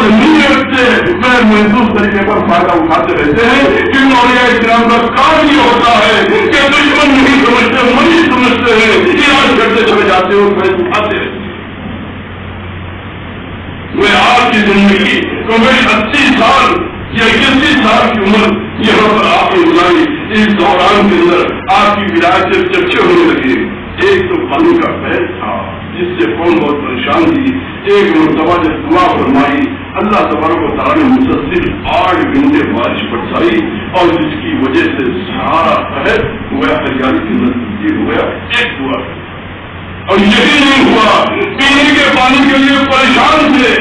غرض نہیں رکھتے، میں محسوس طریقے پر فائدہ اٹھاتے رہتے ہیں، کیونکہ اولیاء کرام کا کام یہ ہوتا ہے کہ دشمن نہیں سمجھتے، مری سمجھتے ہیں، علاج کرتے چلے جاتے اور فائدہ اٹھاتے رہتے. میں آپ کی زندگی کو میں 80 سال یا 81 سال کی عمر یہاں پر آپ نے بنائی، اس دوران کے اندر آپ کی ولایت سے چرچے ہونے لگے. ایک تو پانی کا پیر تھا جس سے قوم بہت پریشان تھی. ایک مرتبہ جب دعا فرمائی، اللہ تبارک و تعالیٰ نے مسلسل 8 گھنٹے بارش برسائی اور جس کی وجہ سے سارا قحط ہوا، ہریالی کی اندر تبدیل ہو گیا. ایک دعا اور یہی نہیں ہوا، پینے کے پانی کے لیے پریشان تھے.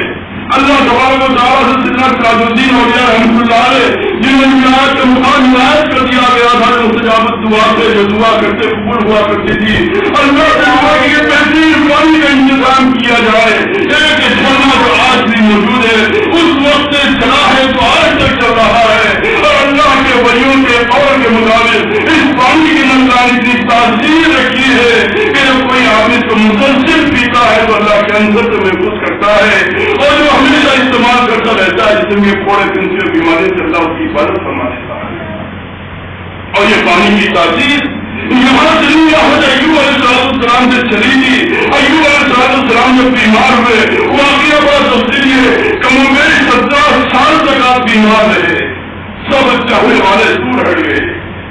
اللہ تبارک و تعالیٰ سے سیدنا تاج الدین اولیاء رحمۃ اللہ علیہ جنہیں ولایت کے مقام عنایت کر دیا گیا تھا، مستجابت دعا سے جو دعا کرتے قبول ہوا کرتی تھی. اللہ سے دعا کی بہترین پانی کا انتظام کیا جائے. ایک جھرنا جو آج بھی موجود ہے اس وقت سے چلا ہے تو آج تک چل رہا ہے، اور اللہ کے ولیوں کے قول کے مطابق اس پانی کی نمکان اتنی تاثیر رکھی ہے کہ جب کوئی آدمی کو مسلسل پیتا ہے تو اللہ کے اندر سے محفوظ کرتا ہے، اور جو ہمیشہ استعمال کرتا رہتا ہے جسم کے پھوڑے پنسل بیماری سے اللہ اس کی حفاظت فرما دیتا ہے. اور یہ پانی کی تاثیر یہاں سے حضرت ایوب علیہ السلام سے چلی تھی. ایوب علیہ السلام جب بیمار ہوئے، واقعہ بڑا تفصیلی ہے، کم و بیش 17 سال تک آپ بیمار رہے، سب چاہنے والے دور ہٹ گئے.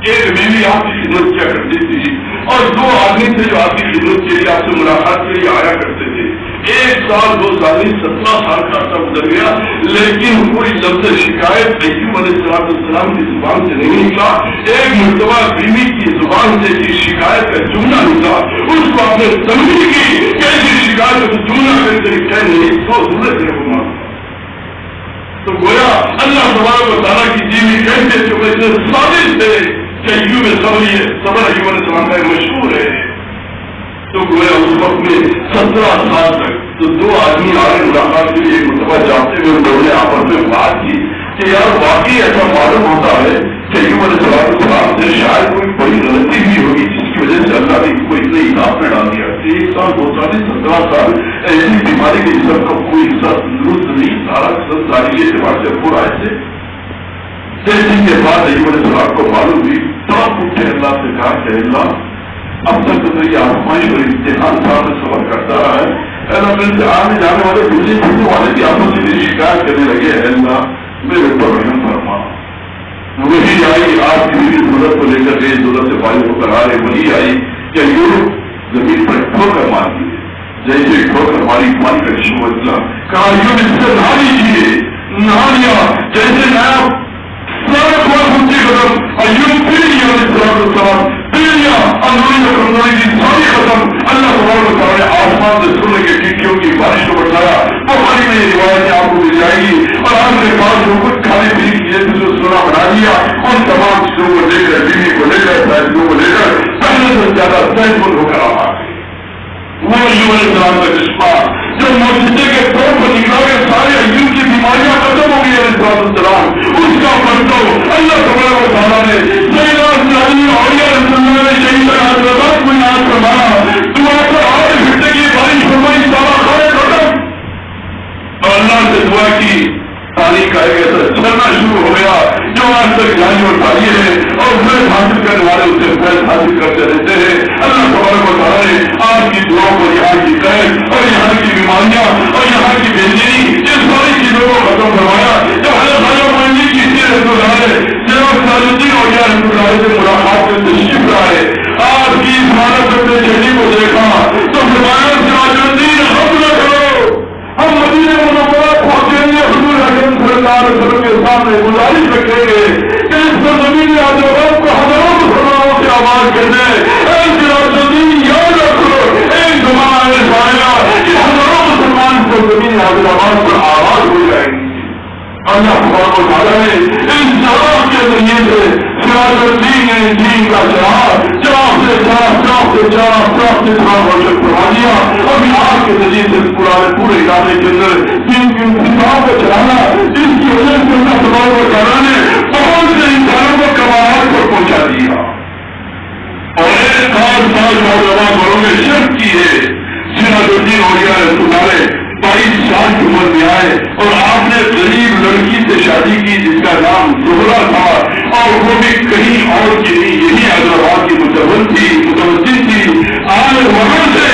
ایک بیوی آپ کی خدمت کیا کرتی تھی اور 2 آدمی تھے جو آپ کی خدمت کے لیے آپ سے ملاقات کے لیے آیا کرتے تھے. 1 سال 2 سال 17 سال کا عرصہ گزر گیا، لیکن کوئی لفظ شکایت ایوب علیہ السلام کی زبان سے نہیں نکلا. ایک مرتبہ بیوی کی زبان سے کی شکایت کا جملہ نکلا، اس کو آپ نے سمجھی کی کیسی شکایت کا جملہ کہہ نہیں تو ضرورت ہے وہ مانتا. تو گویا اللہ تبارک و تعالیٰ کی جیوی کہتے تھے ثابت ہے کہ ایوب صبر ایوب علیہ السلام کا مشہور ہے. تو گویا اس وقت میں 17 سال تک تو 2 آدمی آگے ملاقات کے لیے ایک مرتبہ جاتے ہوئے لوگوں نے آپس میں بات کی کہ یار واقعی ایسا معلوم ہوتا ہے کہ ایوب علیہ السلام سے شاید کوئی بڑی غلطی ہوئی ہوگی جس کی وجہ سے اللہ نے کوئی اتنے عذاب میں ڈال دیا. 1 سال 2 سال 17 سال ایسی بیماری کے جسم کا کوئی حصہ درست نہیں، سارا ساری اعتبار سے پورا ایسے. جیسے کے بعد ایوب علیہ السلام کو معلوم ہوئی تو اٹھے اللہ سے کہا کہ اللہ اب تک تو یہ آزمائش اور امتحان صاحب میں سفر کرتا رہا ہے، اللہ میرے سے آنے جانے والے دوسرے چھوٹے والے بھی آپس میں شکایت کرنے لگے، اللہ میرے اوپر رحم فرما. وہی آئی آپ کی میری ضرورت کو لے کر ضرورت سے فارغ ہو کر آ رہے. وہی آئی کہ یورپ زمین پر ٹھوکر مارتی ہے، جیسے ٹھوکر ماری پانی کا شمولا کہا یوں اس سے نہا لیجیے، نہا لیا جیسے نیا سارا اونچی قدم ایوب پھر ساری ختم. اللہ تبارک و تعالیٰ نے آسمان سے سونے کے ٹکیوں کی بارش کو بٹھایا. بخاری میں یہ روایتیں آپ کو مل جائے گی، اور آپ کے پاس جو کچھ کھانے پینے کی چیزیں جو سونا بنا دیا ان تمام چیزوں کو لے کر بیوی کو لے کر فیصلوں کو لے کر پہلے سے زیادہ صحت مند ہو کر آ وہ ایوب علیہ السلام کا چشمہ جو معجزے کے طور پر نکلا کہ سارے ایوب کی بیماریاں ختم ہو گئی علیہ السلام، اس کا پرتو اللہ تبارک و تعالیٰ نے شہید حضرات کو یاد فرمایا. دعا پر 8 گھنٹے کی بارش فرمائی، سارا کھانے ختم، اور اللہ سے دعا کی پانی کا ایک ایسا چلنا شروع ہو گیا جو آج تک جاری اور جاری ہے، اور فیض حاصل کرنے والے اسے فیض حاصل کرتے رہتے ہیں. اللہ تبارک و تعالیٰ نے آپ کی دعاؤں کو، یہاں کی قحط اور یہاں کی بیماریاں اور یہاں کی بے چینی، ان ساری چیزوں کو ختم کروایا. جب حضرت خواجہ معین کی رحمۃ اللہ علیہ جناب تاج الدین اولیاء رحمۃ اللہ علیہ سے ملاقات میں تشریف لائے، آپ کی اس حالت اپنے چہرے کو دیکھا تو فرمایا تاج الدین ہم نہ کرو، ہم مدینہ منورہ پہنچیں گے، حضور اکرم صلی اللہ علیہ وسلم کے سامنے گزارش رکھیں گے کہ اس سرزمین عجوبہ کو ہزاروں مسلمانوں سے آواز کر دیں، اے تاج الدین یاد رکھو ایک زمانہ ایسا آئے گا کہ ہزاروں مسلمان سرزمین عجوبہ پر آواز ہو جائیں گے. اللہ تبارک و تعالیٰ نے ان چراغ کے ذریعے سے سراج الدین نے دین کا چراغ چراغ سے چراغ سے چراغ روشن کروا دیا. ابھی آگ کے ذریعے سے پورے علاقے کے اندر دین کی انتظام کو چلانا، جس کی وجہ سے اللہ تبارک و تعالیٰ نے بہت سے انسانوں کو کمال پر پہنچا دیا. اور 1 سال نوجوان بڑوں نے شرط کی ہے، سراج الدین اولیاء رسول 22 سال کی عمر میں آئے اور آپ نے شادی کی جس کا نام زہرا تھا، اور وہ بھی کہیں اور کی نہیں، یہی حیدرآباد کی متوسط تھی. آج وہاں سے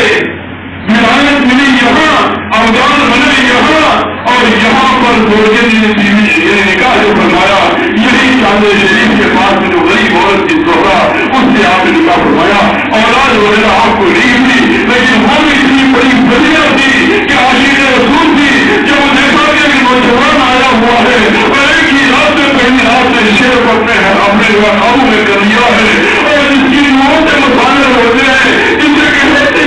ولایت ملی یہاں، اولاد بنے یہاں، اور یہاں پر زوجین نے بیوی نکاح جو فرمایا یہی چاندے شریف کے پاس جو غریب عورت کی زہرا، اس سے آپ نے نکاح فرمایا. اولاد وغیرہ آپ کو نہیں تھی، لیکن وہ بھی اتنی بڑی وجہ تھی کہ عاشق رسول تھی. جب وہ دیکھا کہ نوجوان آیا ہوا ہے اور ایک ہی رات میں پہلی رات میں شیر کو اپنے قابو میں کر لیا ہے، اور اس کی موت سے مطالعہ ہوتے ہیں، ان سے کہتے ہیں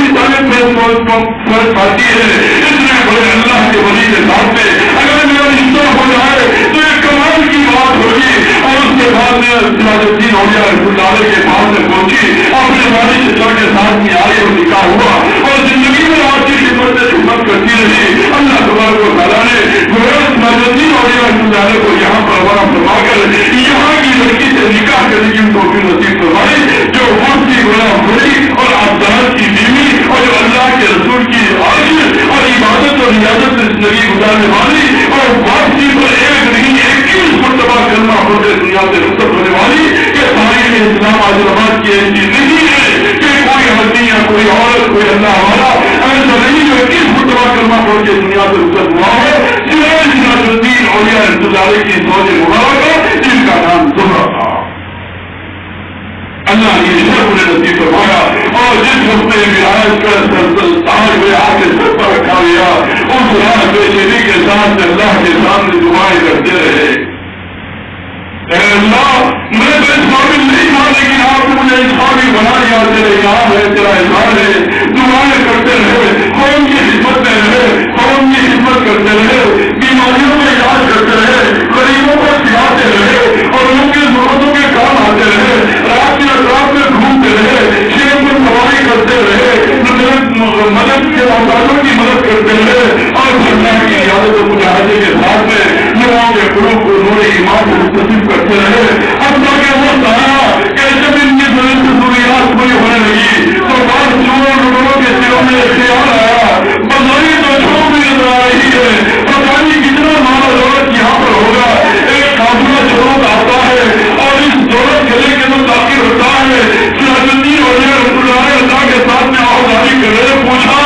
فرق آتی ہے. اتنے بڑے اللہ کے ولی کے ساتھ میں اگر میرا رشتہ ہو جائے تو ایک کمال کی بات ہوگی. اور اس کے بعد میں سراج الدین اولیاء رحمۃ اللہ کے پاس میں پہنچی، اپنے والد چچا کے ساتھ میں آئی اور نکاح ہوا، اور زندگی میں آپ کی خدمت سے خدمت کرتی رہی. اللہ تبارک و تعالیٰ نے سراج الدین اولیاء رحمۃ اللہ کو یہاں پر روانہ فرما کر یہاں کی لڑکی سے نکاح کرنے کی توفیق نصیب فرمائی، جو مفتی غلام بڑی اور عبداللہ کی بیوی اور جو اللہ کے رسول کی عاشق اور عبادت اور ریاضت میں زندگی گزارنے والی اور واپسی پر ایک نہیں 21 مرتبہ کلمہ پڑھ کے دنیا سے رخصت ہونے والی کہ تاریخ اسلام حیدرآباد کی ایسی نہیں ہے کہ کوئی آدمی یا کوئی عورت کوئی اللہ والا ایسا نہیں جو 21 مرتبہ کلمہ پڑھ کے دنیا سے رخصت ہوا ہے سوائے سراج الدین اولیاء رحمۃ اللہ کی زوج مبارکہ جن کا نام زہرا تھا. اللہ نے یہ شرف انہیں نصیب فرمایا، اور جس وقت میں ولایت کا تاج میں آ کے سر پر رکھا گیا اس راہ بے چینی کے ساتھ اللہ کے سامنے دعائیں کرتے رہے. اے اللہ میں تو اس قابل نہیں تھا، لیکن آپ نے مجھے اس قابل بنا دیا. تیرے یاد ہے، تیرا احسان ہے. دعائیں کرتے رہے، قوم کی خدمت میں رہے، قوم کی خدمت کرتے رہے، بیماریوں میں علاج کرتے رہے، غریبوں کو کھلاتے رہے اور ان کی ضرورتوں کے کام آتے رہے. رات کے اطراف میں گھومتے رہے، شیر پر سواری کرتے رہے، مدد کے محتاجوں کی مدد کرتے رہے، اور اللہ کی عادت و مجاہدے کے ساتھ میں لوگوں کے قلوب کو نور ایمان سے متصل کرتے رہے. اب تک وہ سہارا کہ جب ان کی ضروریات پوری ہونے لگی تو بعض لوگوں کے دلوں میں خیال آیا بظاہر تو جو بھی نظر آ رہی ہے پتہ نہیں کتنا مال دولت یہاں پر ہوگا. ایک قافلہ ضرورت آتا ہے اور اس دولت گلے کے اندر داخل ہوتا ہے. سراج الدین اولیاء رحمۃ اللہ کے ساتھ میں آوازاری کر رہے، پوچھا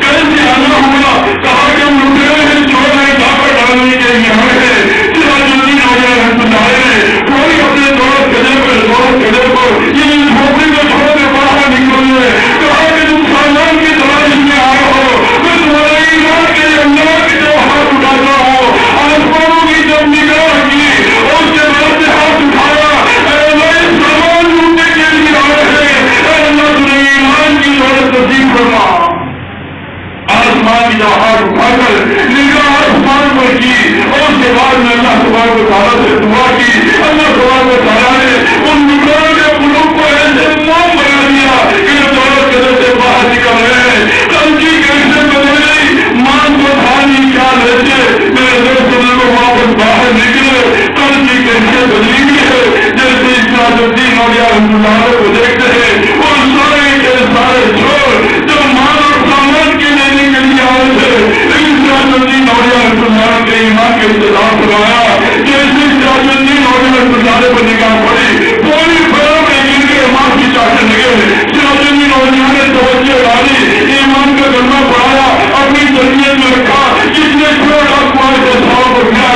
کیسے آنا ہوگا؟ کہا کہ ہم لٹے ہیں، چھوڑے ڈاکہ ڈالنے کے لیے آئے ہیں. سراج الدین اولیاء رحمۃ اللہ نے کوئی اپنے دولت گلے پر یہ جھوپڑی کو چھوڑ کے باہر نکلے، کہا کہ تم سامان کی تلاش میں آئے ہو، میں تمہارے ایمان کے اللہ کی جب ہاتھ اٹھاتا ہوں. آسمانوں کی جب نگاہ کی اس کے بعد سے ہاتھ اٹھایا، اے اللہ سامان لوٹنے کے لیے آئے ہیں، اے اللہ تمہیں ایمان کی دولت نصیب فرما. آسمان کی جب ہاتھ اٹھا کر نگاہ آسمان پر کی اور اس کے بعد میں اللہ تبارک و تعالیٰ سے دعا کی. اللہ تبارک و تعالیٰ نے ان نگاہوں کے قلوب کو ایسے موم بنا دیا کہ جو دولت قدر سے باہر نکل رہے ہیں. کل کی کیسے بدل گئی مان کو تھانی کیا لیتے میرے دوست کو واپس باہر نکلے. کل کی کیسے بدلی ہوئی ہے جیسے سراج الدین اولیاء رحمۃ اللہ کو دیکھتے ہیں وہ سارے کے سارے چھوڑ جو مان اور سامان کے لینے کے لیے آئے تھے، لیکن سراج الدین اولیاء رحمۃ اللہ کے ایمان کے انتظام کروایا. جیسے سراج الدین اولیاء رحمۃ اللہ پر نگاہ پڑی پوری فرا میں گر کے ایمان کی چاٹنے لگے. سراج الدین اولیاء نے توجہ ڈالی، ایمان کا کلمہ پڑھایا، اپنی تربیت میں رکھا. جس نے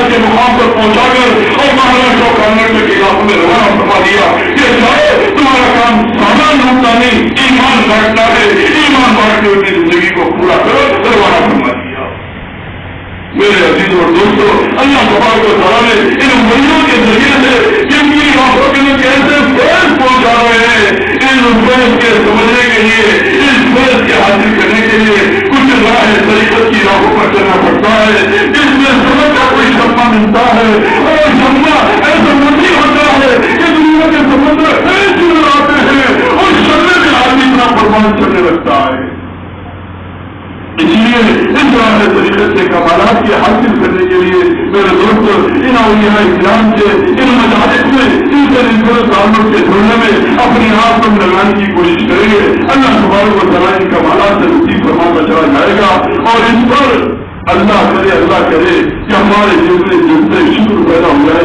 کے مقام پر پہنچا کر اور مہاراشٹر کرناٹک کے علاقوں میں روانہ فرما دیا کہ جاؤ تمہارا کام سامان لوٹنا نہیں ایمان بانٹنا ہے، ایمان بانٹ کے اپنی زندگی کو پورا کرو، روانہ فرما دیا. میرے عزیزوں اور دوستوں، اللہ تبارک و تعالیٰ نے ان ولیوں کے ذریعے سے جن کی آنکھوں کے اندر کیسے فیض پہنچا رہے ہیں، ان فیض کے سمجھنے کے لیے، اس فیض کے حاصل کرنے کے لیے کچھ راہ طریقت کی راہوں پر چلنا پڑتا ہے جس میں سمجھ کا کوئی شمع ملتا ہے اور شمع ایسا مرضی ہوتا ہے کہ دنیا کے سمندر ایسے آتے ہیں اور شمع میں آدمی اتنا پروان چلنے لگتا ہے. اس لیے اس راہ طریقت سے کمالات کے حاصل کرنے کے لیے میرے دوست ان اولیاء اسلام سے ان مجالس میں ان سے انفراد تعلق سے جڑنے میں اپنی آپ کو لگانے کی کوشش کریں گے. اللہ تبارک و تعالیٰ ان کمالات سے نصیب فرماتا چلا جائے گا اور اس پر اللہ کرے کہ ہمارے جن سے شکر پیدا ہو جائے.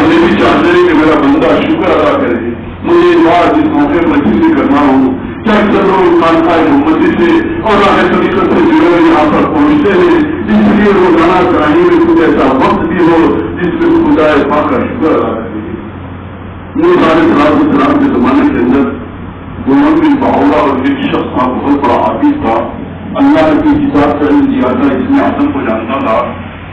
یہ بھی چاہتے ہیں کہ میرا بندہ شکر ادا کرے. مجھے بات اس موقع پر ذکر کرنا ہو کہ اکثر لوگ خانقاہ محمدی سے اور راہ طریقت سے جڑے ہوئے یہاں پر پہنچتے ہیں، اس لیے روزانہ کراہی میں کچھ ایسا وقت بھی ہو جس میں خدا پاک کا شکر ادا کرے. موسیٰ علیہ السلام کے زمانے کے اندر گولن بن باولا اور ایک شخص تھا، بہت بڑا حافظ تھا، اللہ کی کتاب کا علم دیا تھا، اس میں آدم کو جانتا تھا.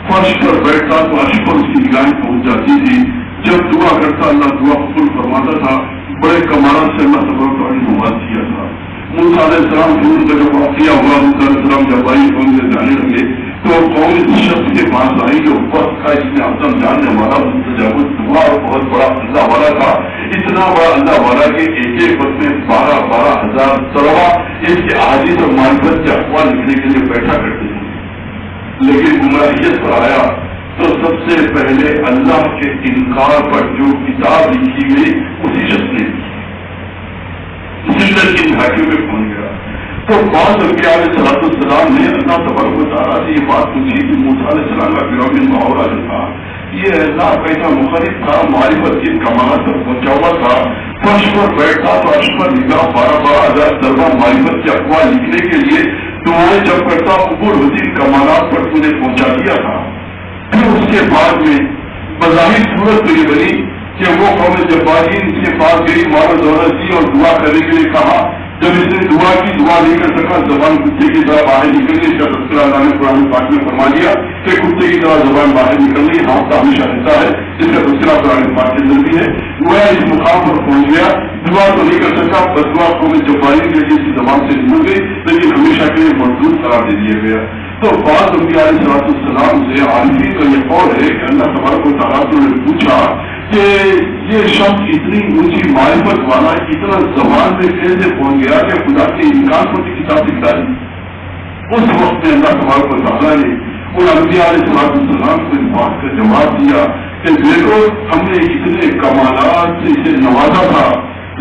فرش پر بیٹھتا تو عرش پر اس کی نگاہیں پہنچ جاتی تھی. جب دعا کرتا اللہ دعا قبول فرماتا تھا. بڑے کمالات سے اللہ تبارک و تعالی نے مواد کیا تھا. موسیٰ علیہ السلام سے ان کا جب واقعہ ہوا، موسیٰ علیہ السلام جب بائی قوم سے جانے لگے تو قوم اس شخص کے پاس آئی جو وقت کا اس میں آدم جاننے والا مستجاب دعا اور بہت بڑا اللہ والا تھا. اتنا بڑا اللہ والا کہ ایک ایک وقت میں 12,000 طلبا اس کے احادیث اور معرفت کے اقوال لکھنے کے لیے بیٹھا کرتے تھے. لیکن گمراہیت پر آیا تو سب سے پہلے اللہ کے انکار پر جو کتاب لکھی گئی اسی شخص نے ذلت کی نہایتوں میں پہنچ گیا. تو بعض انبیاء علیہ السلام نے اللہ تبارک و تعالیٰ سے یہ بات پوچھی کہ موسیٰ علیہ السلام کا فرعون بن باورا جو تھا یہ اللہ کیسا مخالف تھا، معرفت کی کمالات تک پہنچا ہوا تھا. فرش پر بیٹھتا تو عرش پر نگاہ 12,000 طلبا معرفت کے اقوال لکھنے کے لیے تمہارے جب کرتا عبور وزیر کمالات پر تم نے پہنچا دیا تھا. پھر اس کے بعد میں بظاہر صورت تو یہ بنی کہ وہ قوم جبارین اس کے پاس گئی، مال و دولت دی اور دعا کرنے کے لیے کہا. جب اس نے دعا کی، دعا نہیں کر سکا، زبان کتے کی طرح باہر نکل گئی. اس کا تذکرہ اللہ نے قرآن پاک میں فرما دیا کہ کتے کی طرح زبان باہر نکل گئی. ہاتھ ہمیشہ رہتا ہے، جس کا تذکرہ قرآن پاک کے اندر بھی ہے. وہ اس مقام پر پہنچ گیا، دعا تو نہیں کر سکا، بس دعا قوم جبارین کے لیے اس کی زبان سے نکل گئی، لیکن ہمیشہ کے لیے مردود قرار دے دیا گیا. تو بعض انبیاء علیہ السلام سے عارفین کا یہ قول ہے کہ اللہ تبارک و تعالیٰ نے پوچھا کہ یہ شخص اتنی اونچی معرفت والا اتنا زبان میں کیسے پہنچ گیا کہ خدا کے انکار پر کتاب لکھ ڈالی. اس وقت میں اللہ تبارک و تعالیٰ نے ان انبیاء علیہ السلام کو اس بات کا جواب دیا کہ دیکھو ہم نے اتنے کمالات سے اسے نوازا تھا،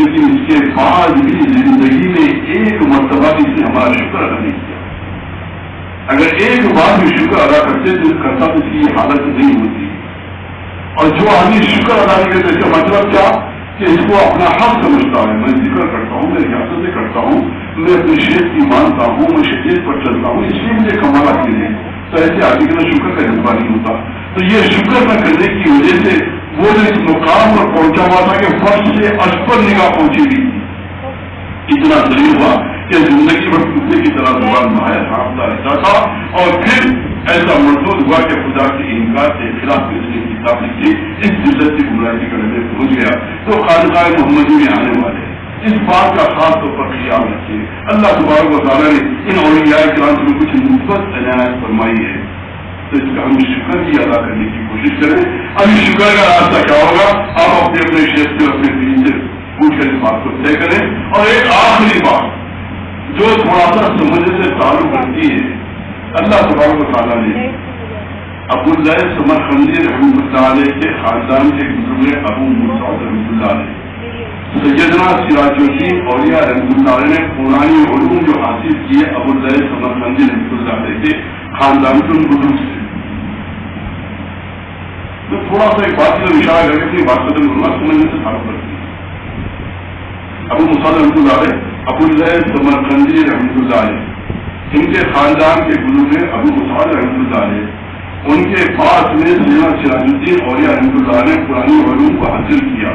لیکن اس کے بعد بھی زندگی میں ایک مرتبہ اس نے ہمارا شکر ادا نہیں کیا. اگر ایک بار بھی شکر ادا کرتے تو اس کی یہ حالت نہیں ہوتی. اور جو آدمی شکر ادا نہیں کرتے اس کا مطلب کیا کہ اس کو اپنا حق سمجھتا ہے. میں ذکر کرتا ہوں، میں ریاستیں کرتا ہوں، میں اپنی شیخ کی مانتا ہوں، میں شریعت پر چلتا ہوں، اس لیے مجھے کمالات ملے. تو ایسے آدمی کا شکر کا جذبہ نہیں ہوتا. تو یہ شکر نہ کرنے کی وجہ سے وہ جو اس مقام پر پہنچا ہوا تھا کہ فرش سے عرش پر نگاہ پہنچی ہوئی اتنا ذلیل ہوا کہ زندگی بھر کتے کی طرح زبان باہر ہانپتا رہتا تھا. اور پھر ایسا مردود ہوا کہ خدا کے انکار کے خلاف اس نے کتاب لکھی، اس ذلت کی گمراہی کا ڈر پہنچ گیا. تو خانقاہ محمدی میں آنے والے اس بات کا خاص طور پر خیال رکھیے. اللہ تبارک و تعالیٰ نے ان اولیاء کرام میں کچھ مثبت عنایت فرمائی ہے، تو اس کا ہم شکر بھی ادا کرنے کی کوشش کریں. ابھی شکر کا راستہ کیا ہوگا؟ آپ اپنے اپنے شیخ سے اپنے دین سے پوچھ کر اس بات کو طے کریں. اور ایک آخری بات جو تھوڑا سا سمجھنے سے تعلق رکھتی ہے، اللہ تبارک و تعالیٰ نے عبداللہ سمرقندی رحمۃ اللہ علیہ کے خاندان کے گزرے ابو موسیٰ رحمۃ اللہ علیہ سیدنا سراج الدین اولیاء رحمۃ اللہ علیہ نے قرآنی علوم جو حاصل کیے عبداللہ سمرقندی رحمۃ اللہ علیہ کے خاندان کے ان بزرگ سے. تو تھوڑا سا ایک بات کا اشارہ کر کے اپنی بات ختم کرنا سمجھنے سے تعلق رکھتی ہے. ابو موسیٰ رحمۃ اللہ علیہ عبداللہ سمرقندی رحمۃ اللہ علیہ ان کے خاندان کے گزرے ابو موسیٰ رحمۃ اللہ علیہ، ان کے پاس میں سیدنا سراج الدین اولیاء رحمۃ اللہ نے قرآنی علوم کو حاصل کیا.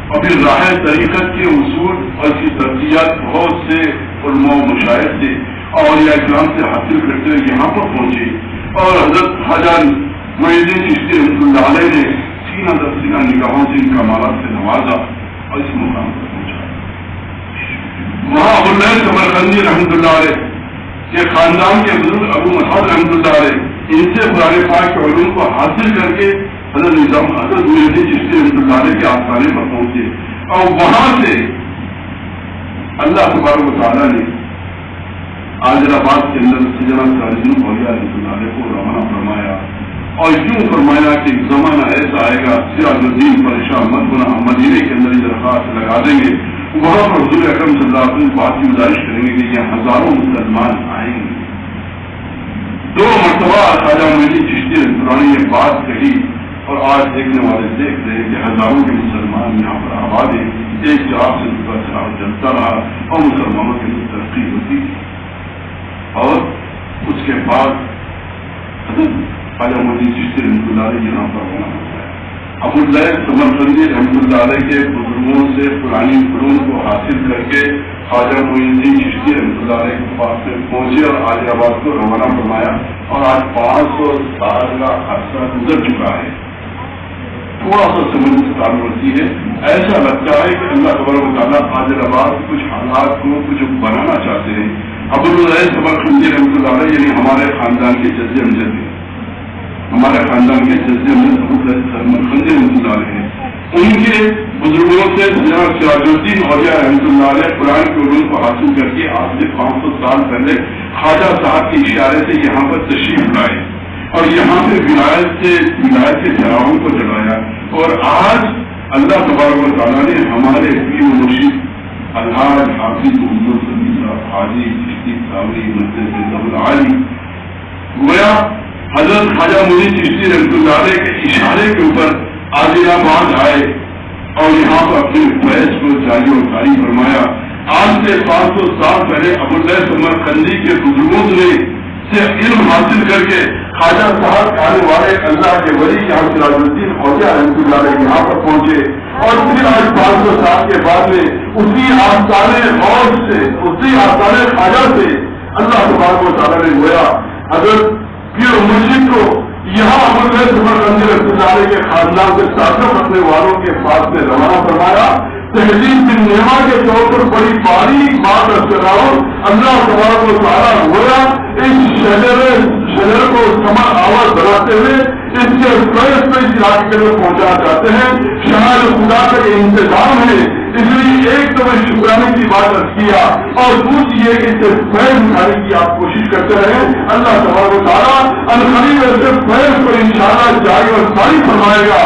اور پھر راہ طریقت کے اصول اور اس کی ترتیبات بہت سے علماء و مشاہد سے اولیاء کرام سے حاصل کرتے ہوئے یہاں پر پہنچے. اور حضرت خواجہ معین الدین چشتی رحمۃ اللہ علیہ نے سینہ در سینہ نگاہوں سے ان کمالات سے نوازا اور اس مقام پر پہنچا. وہاں عبداللہ سمرقندی رحمۃ اللہ علیہ کے خاندان کے بزرگ ابو مسعود رحمۃ اللہ علیہ ان سے قرآن پاک کے علوم کو حاصل کر کے حضرت نظام حضرت معین الدین چشتی رحمۃ اللہ علیہ کے آستانے پر پہنچے. اور وہاں سے اللہ تبارک و تعالیٰ نے حیدرآباد کے اندر سیدنا سراج الدین اولیاء رحمۃ اللہ علیہ کو روانہ فرمایا. اور یوں فرمایا کہ ایک زمانہ ایسا آئے گا سراج الدین پریشان مت ہونا، ہم مدینے کے اندر درخواست لگا دیں گے، وہاں پر حضور اکرم صلی اللہ علیہ وسلم بات کی گزارش کریں گے کہ یہ ہزاروں مسلمان آئیں گے. 2 مرتبہ خواجہ معین الدین چشتی رحمۃ اللہ نے یہ بات کہی اور آج دیکھنے والے دیکھ رہے ہیں کہ ہزاروں کے مسلمان یہاں پر آباد ہیں. ایک جواب سے دوسرا چراغ جلتا رہا اور مسلمانوں کی ترقی ہوتی تھی. اور اس کے بعد خواجہ معین چشتی رحمۃ اللہ علیہ یہاں پر ہونا ہوتا ہے. ابو اللیث سمرقندی رحمۃ اللہ علیہ کے بزرگوں سے پرانی علوم کو حاصل کر کے خواجہ معین چشتی رحمۃ اللہ علیہ کے پاس میں پہنچے اور عالی آباد کو روانہ فرمایا. اور آج 500 سال کا عرصہ گزر چکا ہے. تھوڑا سا سمجھ سے تعلق ہوتی ہے. ایسا لگتا ہے کہ اللہ تبارک و تعالیٰ عالی آباد کچھ حالات کو کچھ بنانا چاہتے ہیں. ابو اللیث سمرقندی رحمۃ اللہ علیہ یعنی ہمارے خاندان کے جزیہ امجد ہیں. ہمارے خاندان کے جزیہ امجد ابو اللیث سمرقندی رحمۃ اللہ علیہ ہیں. ان کے بزرگوں سے سراج الدین اولیاء رحمۃ اللہ علیہ قرآن کے علوم کو حاصل کر کے آج سے 500 سال پہلے خواجہ صاحب کے اشارے سے یہاں پر تشریف لائے اور یہاں پہ ولایت کے چراغوں کو جلایا. اور آج اللہ تبارک و تعالیٰ نے ہمارے پیر و مرشد الحاج حافظ عمر سبی صاحب حاجی چشتی صاحبی مسجد العالی گویا حضرت خواجہ معین چشتی رحمۃ اللہ علیہ کے اشارے کے اوپر عادل آباد آئے اور یہاں پر اپنے فیض کو جاری و ساری فرمایا. آج سے 500 سال پہلے ابو اللیث سمرقندی کے بزرگوں سے علم حاصل کر کے خواجہ صاحب کے آنے والے اللہ کے ولی یہاں سراج الدین اولیاء رحمۃ اللہ علیہ یہاں پر پہنچے. اور پھر آج 500 سال کے بعد میں اسی آستانے غوث سے اسی آستانے خواجہ سے اللہ تبارک و تعالیٰ نے گویا حضرت پیر و مرشد کو یہاں ابو اللیث سمرقندی رحمۃ اللہ علیہ کے خاندان سے تعلق رکھنے والوں کے پاس میں روانہ فرمایا. تہذیب بن نعمہ کے طور پر بڑی باریک بات رکھتا ہوں. اللہ تبارک و تعالیٰ گویا اس شجر کو سمر آواز بناتے ہوئے اس کے فیض میں اس علاقے کے لوگ پہنچانا چاہتے ہیں. شاید خدا کا یہ انتظام ہے. اس لیے ایک تو میں شکرانے کی بات رکھ کیا اور دوسری یہ کہ اس سے فیض اٹھانے کی آپ کوشش کرتے رہے. اللہ تبارک و تعالیٰ القریب ایسے فیض کو انشاءاللہ جاری اور ساری فرمائے گا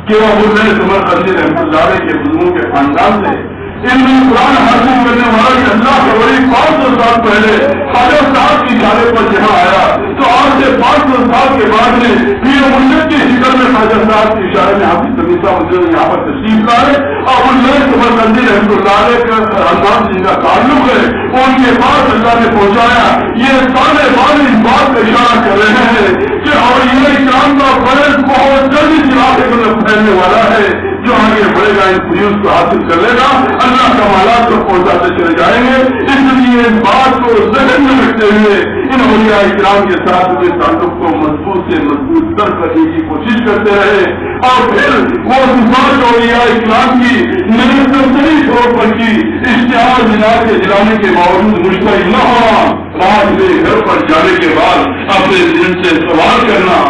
کہ وہ ابو اللیث سمرقندی رحمۃ اللہ علیہ کے بزرگوں کے خاندان سے ان میں قرآن حاصل کرنے والا کہ اللہ کے ولی 500 سال پہلے خواجہ صاحب کی اشارے پر یہاں آیا تو آج سے 500 سال کے بعد میں پیر مرشد کی شکل میں خواجہ صاحب کے اشارے میں حافظ سبی صاحب یہاں پر تشریف لائے. اور ابو اللیث سمرقندی رحمۃ اللہ علیہ کا خاندان سے جن کا تعلق ہے ان کے پاس اللہ نے پہنچایا. یہ سارے بار اس بات کا اشارہ کر رہے ہیں کہ اولیاء کرام کا فیض بہت جلد اس علاقے میں پھیلنے والا ہے. جو آگے بڑھے گا ان فیوز کو حاصل کر لے گا اللہ کمالات کو پہنچاتے چلے جائیں گے. اس لیے اس بات کو ذہن میں رکھتے ہوئے ان اولیاء کرام کے ساتھ اپنے تعلق کو مضبوط سے مضبوط کر کرنے کی کوشش کرتے رہے. اور پھر وہ صفات اولیاء کرام کی نرسری طور پر کی اشتہار مینار کے جلانے کے باوجود مشترک نہ ہونا. رات میں گھر پر جانے کے بعد اپنے دل سے سوال کرنا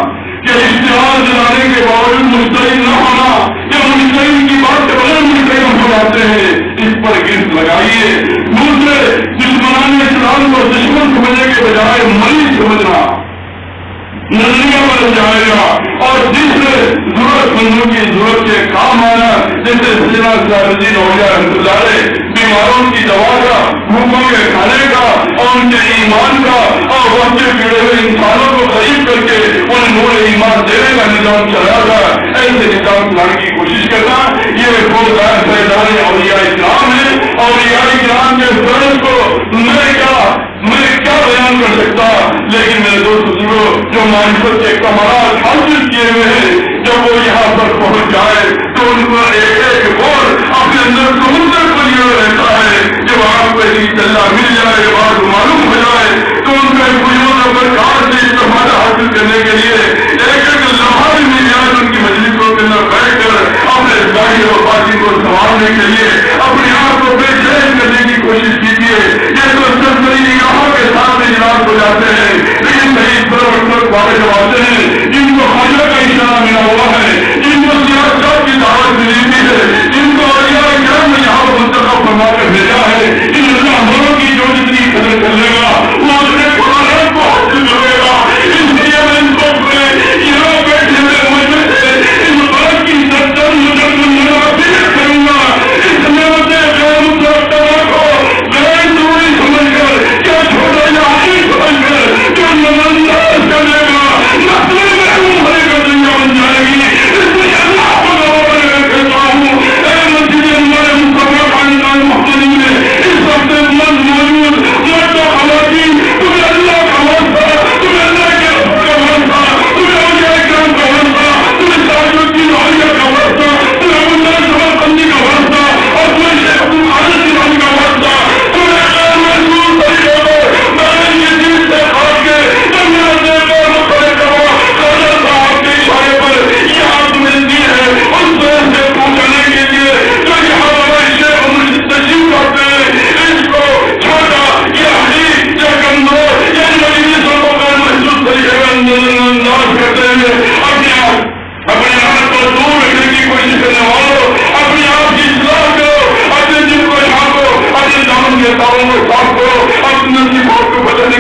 کہ اشتہار جلانے کے باوجود مشترک نہ ہونا یا مشترک کی بات کے بغیر مشترک ہو جاتے ہیں. اس پر گرفت لگائیے. دوسرے دشمنان اسلام کو دشمن سمجھنے کے بجائے مریض سمجھنا نظریہ بن جائے گا. اور تیسرے ضرورت مندوں کی ضرورت کے کام آنا جیسے سیدنا سراج الدین اولیاء رحمۃ اللہ علیہ بیماروں کی دوا کا بھوکوں کے کھانے کا اور ان کے ایمان کا اور وقت بگڑے ہوئے انسانوں کو قریب کر کے انہیں نور ایمان دینے کا نظام چلایا تھا. ایسے نظام چلانے کی کوشش کرنا یہ فوجدار فیضان اولیاء کرام ہے. اولیاء کرام کے فرض کو میں کیا بیان کر سکتا. لیکن میرے دوست بزرگوں جو معرفت کے کمالات حاصل کیے ہوئے ہیں جب وہ یہاں پر پہنچ جائے تو ان کو ایک اور اپنے اندر سمندر کو لیے رہتا ہے. جب آپ کو ایک اللہ مل جائے بات معلوم ہو جائے تو ان کا برکات سے استفادہ حاصل کرنے کے لیے ایک لمحہ بھی مل جائے ان کی مجلسوں کے اندر بیٹھ کر اپنے ظاہر و باطن کو سنبھالنے کے لیے اپنے آپ کو بے چین کرنے کی کوشش کیجیے. یہ تو سرسری نگاہوں کے ساتھ اجلاس ہو جاتے ہیں لیکن صحیح پر والے جو آتے ہیں جن کو خواجہ کا اشارہ ملا ہوا ہے جن کو سیاست کی دعوت ملی ہوئی ہے جن کو اولیاء کرام نے یہاں پر منتخب فرما کر بھیجا ہے ان اللہ کی جو جتنی قدر کر لے گا وہ اپنے قرآن کو حاصل کرے گا. اس لیے میں ان کو یہاں بیٹھے ہوئے مجھے سے اس بات کی ستر کروں گا. اس نعمت غیر متوقع کو غیر ضروری سمجھ کر کیا چھوٹا یا عجیب سمجھ کر جو نماز کرے گا نسل محروم ہونے کا دنیا بن جائے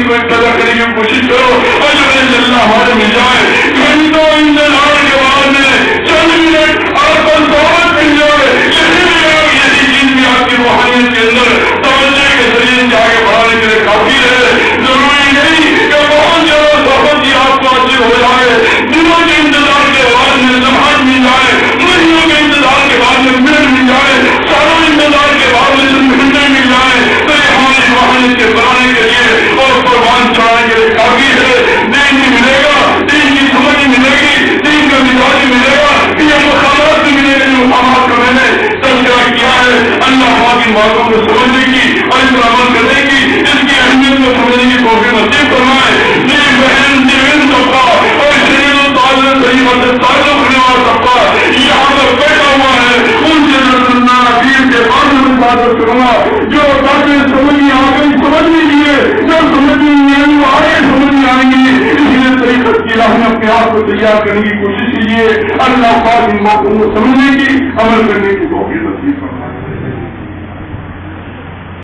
تاریخ کو پیدا کرنے کی کوشش کرو اور جو اللہ ہمارے مل جائے گھنٹوں انتظار کے بعد میں چند منٹ آپ کو صحبت مل جائے یہی چیز بھی آپ کی روحانیت کے اندر توجہ کے ذریعے سے آگے بڑھانے کے لیے کافی ہے. ضروری نہیں کہ بہت زیادہ صحبت ہی آپ کو حاصل ہو جائے. دنوں کے انتظار کے بعد میں لمحات مل جائے, مہینوں کے انتظار کے بعد میں منٹ مل جائے, سالوں انتظار کے بعد میں چند گھنٹے مل جائے تو یہ ہماری روحانیت کے بنانے کے لیے اور قربان چڑھانے کے لیے کافی ہے. دین بھی ملے گا, دین کی سمجھ ملے گی, دین کا مزاج ملے گا, یہ مقامات بھی ملے گا. مقامات کا میں نے تذکرہ کیا ہے اللہ پاک ان باتوں کو سمجھنے کی اور اس پر عمل کرنے کی, اس کی اہمیت کو سمجھنے کی توفیق نصیب فرمائے. یہ بہن دیوین طبقہ اور شریعت و تعلق طریقہ سے تعلق رکھنے والا طبقہ یہاں پر بیٹھا ہوا ہے, ان سے سننا پیر کے بعد میں تعلق کروں جو باتیں سمجھ نہیں آ گئی سمجھ نہیں لیے, جو سمجھ نہیں آئی وہ آگے سمجھ نہیں آئیں گی. اس لیے طریقت کی راہ میں اپنے آپ کو تیار کرنے کی کوشش کیجیے. اللہ پاک ان باتوں کو سمجھنے کی عمل کرنے کی